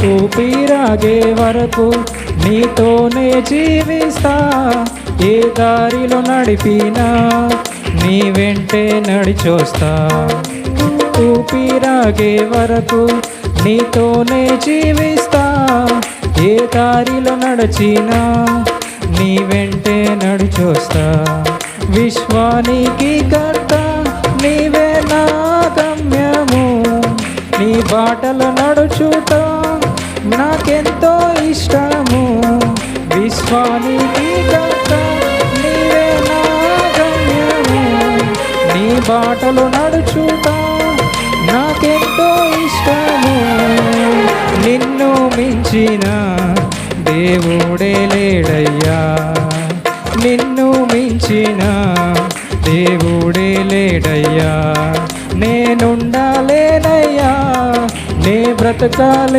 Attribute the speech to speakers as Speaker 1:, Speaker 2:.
Speaker 1: ఊపిరాగే వరకు నీతోనే జీవిస్తా. ఏ దారిలో నడిపినా నీ వెంటే నడిచొస్తా. ఊపిరాగే వరకు నీతోనే జీవిస్తా. ఏ దారిలో నడిచినా నీ వెంటే నడిచొస్తా. విశ్వానికి కర్త నీవే నా గమ్యము. నీ బాటలు నడుచుట నాకెంతో ఇష్టము. విశ్వానికి కర్త నీవే నా గమ్యము. నీ బాటలు నడుచుట నాకెంతో ఇష్టము. నిన్ను మించిన దేవుడే లేడయ్యా. నిన్ను మించిన దేవుడే లేడయ్యా. నేనుండాలేనయ్యా, నే బ్రతకాలే